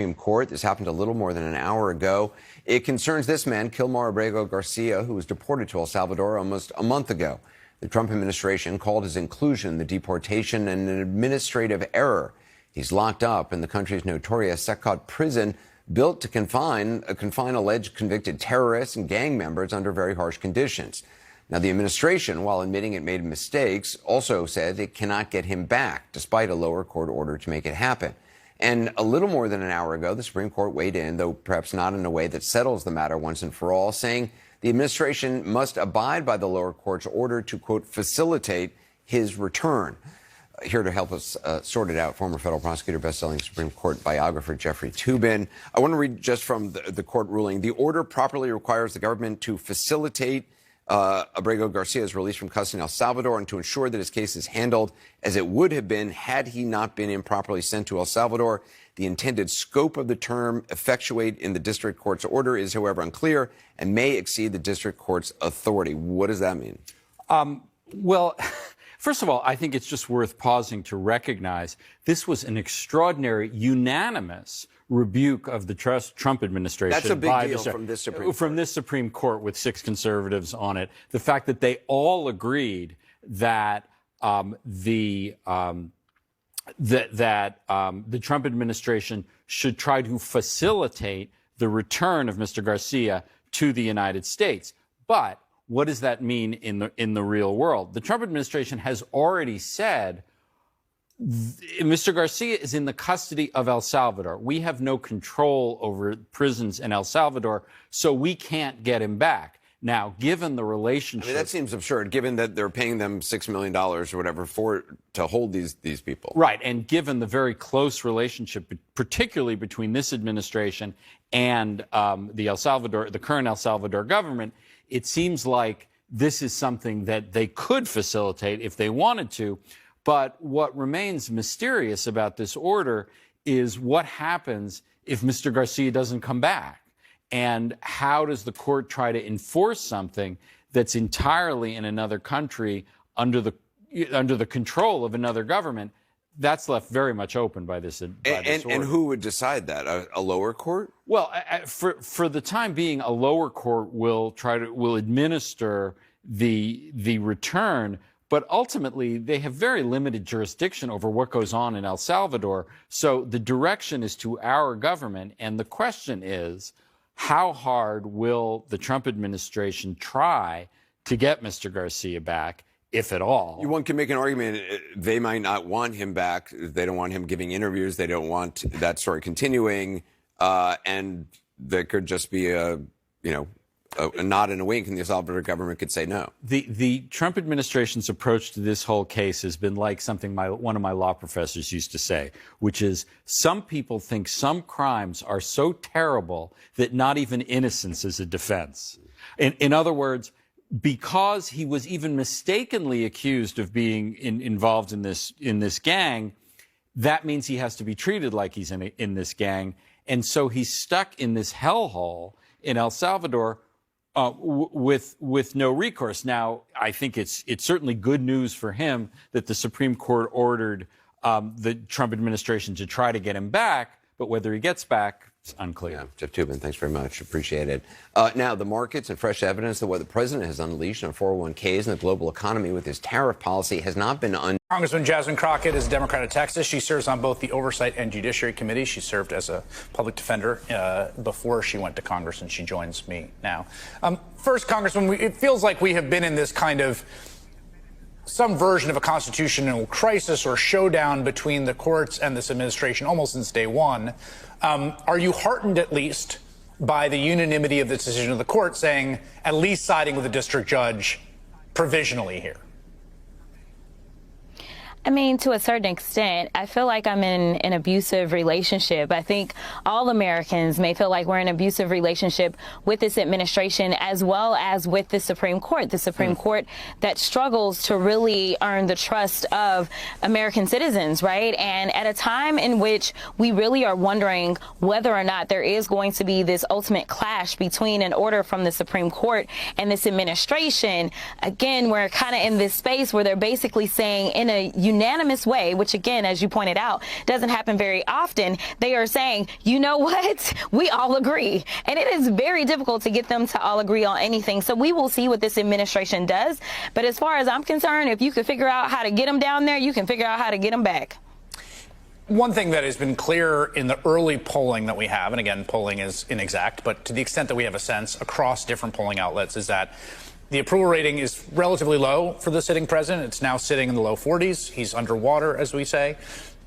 Supreme Court. This happened a little more than an hour ago. It concerns this man, Kilmar Abrego Garcia, who was deported to El Salvador almost a month ago. The Trump administration called his inclusion in the deportation an administrative error. He's locked up in the country's notorious Secot prison, built to confine alleged convicted terrorists and gang members under very harsh conditions. Now, the administration, while admitting it made mistakes, also said it cannot get him back, despite a lower court order to make it happen. And a little more than an hour ago, the Supreme Court weighed in, though perhaps not in a way that settles the matter once and for all, saying the administration must abide by the lower court's order to, quote, facilitate his return. Here to help us sort it out, former federal prosecutor, best-selling Supreme Court biographer Jeffrey Toobin. I want to read just from the court ruling. The order properly requires the government to facilitate Abrego Garcia's release from custody in El Salvador and to ensure that his case is handled as it would have been had he not been improperly sent to El Salvador. The intended scope of the term effectuate in the district court's order is, however, unclear and may exceed the district court's authority. What does that mean? Well, first of all, I think it's just worth pausing to recognize this was an extraordinary, unanimous rebuke of the Trump administration. That's a big deal from this Supreme Court. From this Supreme Court with 6 conservatives on it. The fact that they all agreed that the Trump administration should try to facilitate the return of Mr. Garcia to the United States. But what does that mean in the real world? The Trump administration has already said Mr. Garcia is in the custody of El Salvador. We have no control over prisons in El Salvador, so we can't get him back. Now, given the relationship... I mean, that seems absurd, given that they're paying them $6 million or whatever to hold these people. Right, and given the very close relationship, particularly between this administration and the current El Salvador government, it seems like this is something that they could facilitate if they wanted to. But what remains mysterious about this order is what happens if Mr. Garcia doesn't come back. And how does the court try to enforce something that's entirely in another country under the control of another government? That's left very much open by this order. And who would decide that? A lower court? Well, for the time being, a lower court will administer the return. But ultimately, they have very limited jurisdiction over what goes on in El Salvador. So the direction is to our government. And the question is, how hard will the Trump administration try to get Mr. Garcia back, if at all? One can make an argument they might not want him back. They don't want him giving interviews. They don't want that story continuing. And there could just be a nod and a wink, and the El Salvador government could say no. The Trump administration's approach to this whole case has been like something one of my law professors used to say, which is some people think some crimes are so terrible that not even innocence is a defense. In other words, because he was even mistakenly accused of being involved in this gang, that means he has to be treated like he's in this gang. And so he's stuck in this hellhole in El Salvador with no recourse. Now, I think it's certainly good news for him that the Supreme Court ordered the Trump administration to try to get him back, but whether he gets back, it's unclear. Yeah, Jeff Toobin, thanks very much. Appreciate it. Now, the markets and fresh evidence that what the president has unleashed on 401ks and the global economy with his tariff policy has not been Congressman Jasmine Crockett is a Democrat of Texas. She serves on both the Oversight and Judiciary Committee. She served as a public defender before she went to Congress, and she joins me now. First, Congressman, it feels like we have been in this kind of some version of a constitutional crisis or showdown between the courts and this administration almost since day one. Are you heartened, at least, by the unanimity of the decision of the court saying at least siding with the district judge provisionally here? I mean, to a certain extent, I feel like I'm in an abusive relationship. I think all Americans may feel like we're in an abusive relationship with this administration as well as with the Supreme Court that struggles to really earn the trust of American citizens, right? And at a time in which we really are wondering whether or not there is going to be this ultimate clash between an order from the Supreme Court and this administration, again, we're kind of in this space where they're basically saying in a unanimous way, which again, as you pointed out, doesn't happen very often, they are saying, you know what, we all agree. And it is very difficult to get them to all agree on anything. So we will see what this administration does. But as far as I'm concerned, if you can figure out how to get them down there, you can figure out how to get them back. One thing that has been clear in the early polling that we have, and again, polling is inexact, but to the extent that we have a sense across different polling outlets, is that the approval rating is relatively low for the sitting president. It's now sitting in the low 40s. He's underwater, as we say.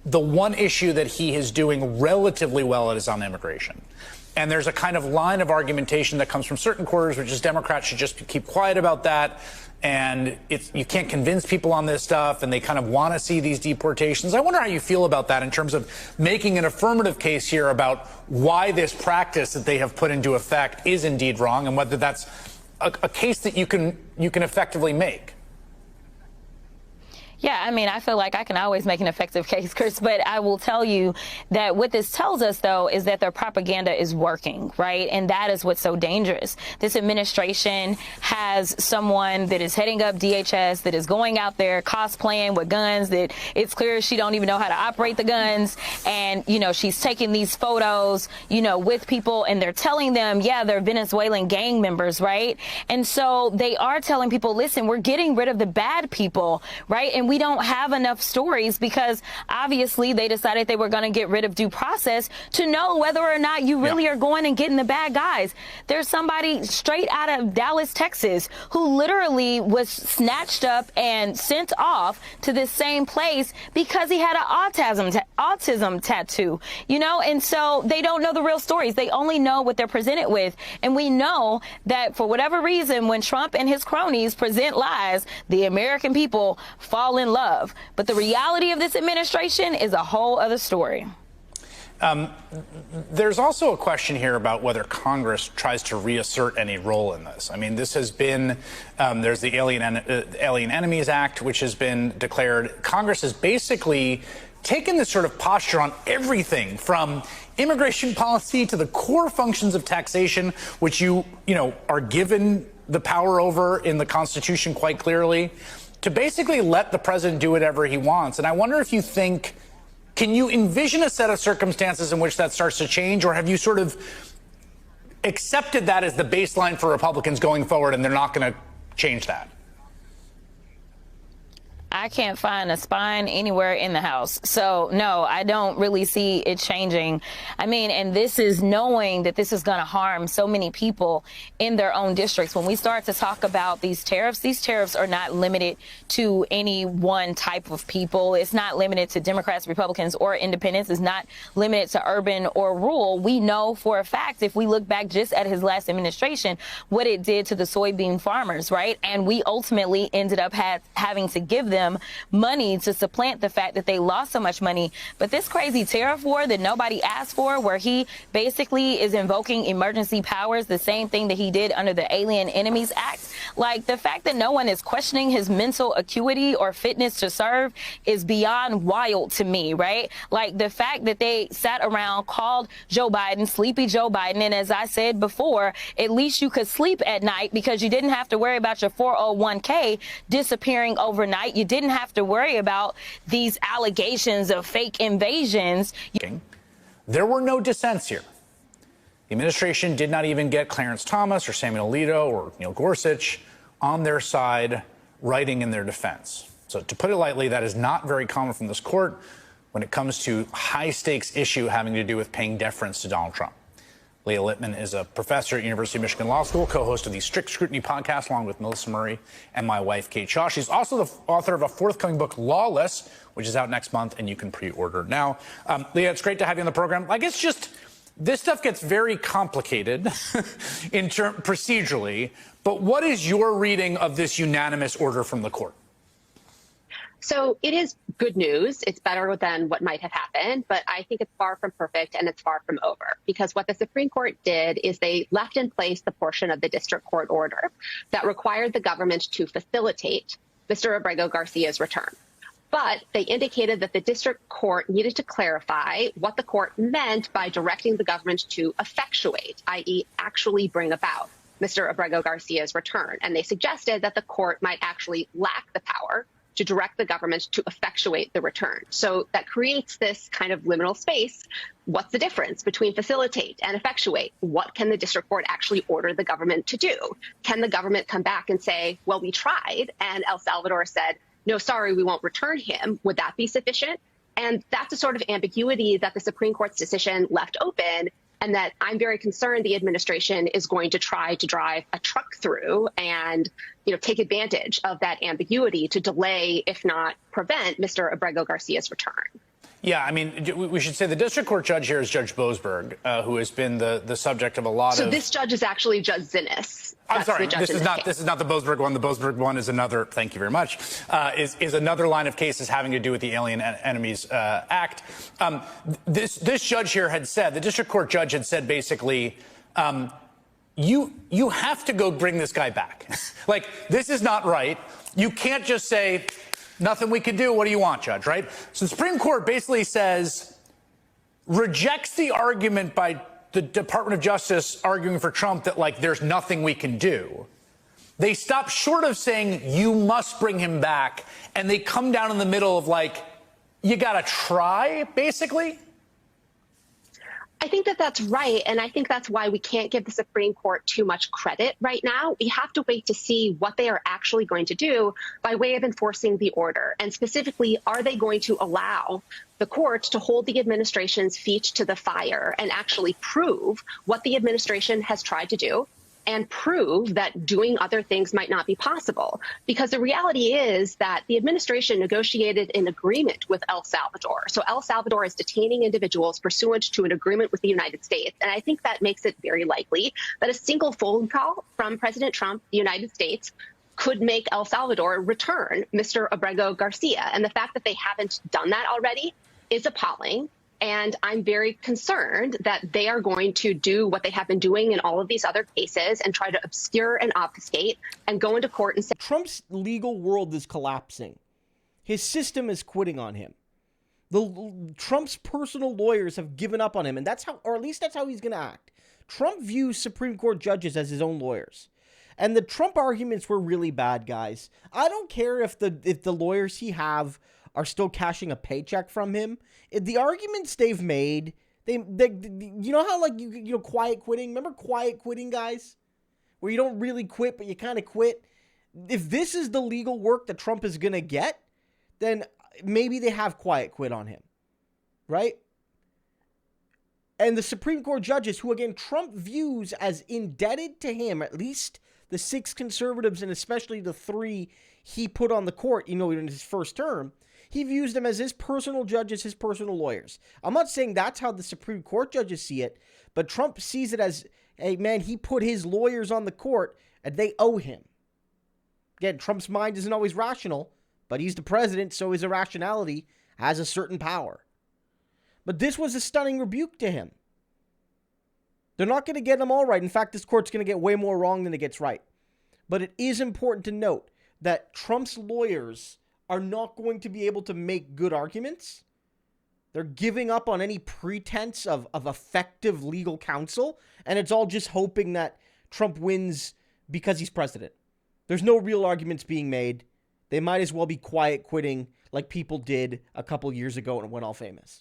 The one issue that he is doing relatively well at is on immigration. And there's a kind of line of argumentation that comes from certain quarters, which is Democrats should just keep quiet about that. And you can't convince people on this stuff, and they kind of want to see these deportations. I wonder how you feel about that in terms of making an affirmative case here about why this practice that they have put into effect is indeed wrong, and whether that's a case that you can effectively make. Yeah, I mean, I feel like I can always make an effective case, Chris, but I will tell you that what this tells us, though, is that their propaganda is working, right? And that is what's so dangerous. This administration has someone that is heading up DHS that is going out there cosplaying with guns, that it's clear she don't even know how to operate the guns. And, you know, she's taking these photos, you know, with people, and they're telling them, yeah, they're Venezuelan gang members, right? And so they are telling people, listen, we're getting rid of the bad people, right? And we don't have enough stories because obviously they decided they were going to get rid of due process to know whether or not you really are going and getting the bad guys. There's somebody straight out of Dallas, Texas, who literally was snatched up and sent off to this same place because he had an autism tattoo, you know, and so they don't know the real stories. They only know what they're presented with. And we know that for whatever reason, when Trump and his cronies present lies, the American people fall in love. But the reality of this administration is a whole other story. There's also a question here about whether Congress tries to reassert any role in this. I mean, this has been, there's the Alien Enemies Act, which has been declared. Congress has basically taken this sort of posture on everything from immigration policy to the core functions of taxation, which you know, are given the power over in the Constitution quite clearly, to basically let the president do whatever he wants. And I wonder if you think, can you envision a set of circumstances in which that starts to change, or have you sort of accepted that as the baseline for Republicans going forward and they're not going to change that? I can't find a spine anywhere in the house. So, no, I don't really see it changing. I mean, and this is knowing that this is going to harm so many people in their own districts. When we start to talk about these tariffs are not limited to any one type of people. It's not limited to Democrats, Republicans, or independents. It's not limited to urban or rural. We know for a fact, if we look back just at his last administration, what it did to the soybean farmers, right? And we ultimately ended up having to give them money to supplant the fact that they lost so much money. But this crazy tariff war that nobody asked for, where he basically is invoking emergency powers, the same thing that he did under the Alien Enemies Act, like the fact that no one is questioning his mental acuity or fitness to serve is beyond wild to me, right? Like the fact that they sat around, called Joe Biden Sleepy Joe Biden, and as I said before, at least you could sleep at night because you didn't have to worry about your 401k disappearing overnight. You didn't have to worry about these allegations of fake invasions. There were no dissents here. The administration did not even get Clarence Thomas or Samuel Alito or Neil Gorsuch on their side writing in their defense. So to put it lightly, that is not very common from this court when it comes to high-stakes issue having to do with paying deference to Donald Trump. Leah Littman is a professor at University of Michigan Law School, co-host of the Strict Scrutiny podcast, along with Melissa Murray and my wife, Kate Shaw. She's also the author of a forthcoming book, Lawless, which is out next month, and you can pre-order now. Leah, it's great to have you on the program. I guess just this stuff gets very complicated procedurally, but what is your reading of this unanimous order from the court? So it is good news. It's better than what might have happened, but I think it's far from perfect and it's far from over, because what the Supreme Court did is they left in place the portion of the district court order that required the government to facilitate Mr. Abrego Garcia's return. But they indicated that the district court needed to clarify what the court meant by directing the government to effectuate, i.e. actually bring about Mr. Abrego Garcia's return. And they suggested that the court might actually lack the power to direct the government to effectuate the return. So that creates this kind of liminal space. What's the difference between facilitate and effectuate? What can the district court actually order the government to do? Can the government come back and say, well, we tried, and El Salvador said, no, sorry, we won't return him? Would that be sufficient? And that's a sort of ambiguity that the Supreme Court's decision left open, and that I'm very concerned the administration is going to try to drive a truck through and, take advantage of that ambiguity to delay, if not prevent, Mr. Abrego Garcia's return. Yeah, I mean, we should say the district court judge here is Judge Boasberg, who has been the subject of a lot of... So this judge is actually Judge Zinnis. I'm sorry, this is not the Boasberg one. The Boasberg one is another, thank you very much, is another line of cases having to do with the Alien Enemies Act. This judge here had said, the district court judge had said basically, you have to go bring this guy back. Like, this is not right. You can't just say, nothing we can do. What do you want, Judge, right? So the Supreme Court basically says, rejects the argument by the Department of Justice arguing for Trump that, like, there's nothing we can do. They stop short of saying, you must bring him back, and they come down in the middle of, like, you got to try, basically? I think that that's right, and I think that's why we can't give the Supreme Court too much credit right now. We have to wait to see what they are actually going to do by way of enforcing the order. And specifically, are they going to allow the court to hold the administration's feet to the fire and actually prove what the administration has tried to do and prove that doing other things might not be possible? Because the reality is that the administration negotiated an agreement with El Salvador. So El Salvador is detaining individuals pursuant to an agreement with the United States. And I think that makes it very likely that a single phone call from President Trump, the United States, could make El Salvador return Mr. Abrego Garcia. And the fact that they haven't done that already is appalling. And I'm very concerned that they are going to do what they have been doing in all of these other cases and try to obscure and obfuscate and go into court and say Trump's legal world is collapsing. His system is quitting on him. Trump's personal lawyers have given up on him, and that's how, or at least that's how he's going to act. Trump views Supreme Court judges as his own lawyers. And the Trump arguments were really bad, guys. I don't care if the lawyers he have are still cashing a paycheck from him. The arguments they've made, they you know how, like, you know, quiet quitting? Remember quiet quitting, guys? Where you don't really quit, but you kind of quit? If this is the legal work that Trump is going to get, then maybe they have quiet quit on him, right? And the Supreme Court judges, who, again, Trump views as indebted to him, at least the 6 conservatives and especially the 3 he put on the court, you know, in his first term, he views them as his personal judges, his personal lawyers. I'm not saying that's how the Supreme Court judges see it, but Trump sees it as, hey, man, he put his lawyers on the court and they owe him. Again, Trump's mind isn't always rational, but he's the president, so his irrationality has a certain power. But this was a stunning rebuke to him. They're not going to get them all right. In fact, this court's going to get way more wrong than it gets right. But it is important to note that Trump's lawyers are not going to be able to make good arguments. They're giving up on any pretense of effective legal counsel, and it's all just hoping that Trump wins because he's president. There's no real arguments being made. They might as well be quiet quitting like people did a couple years ago and went all famous.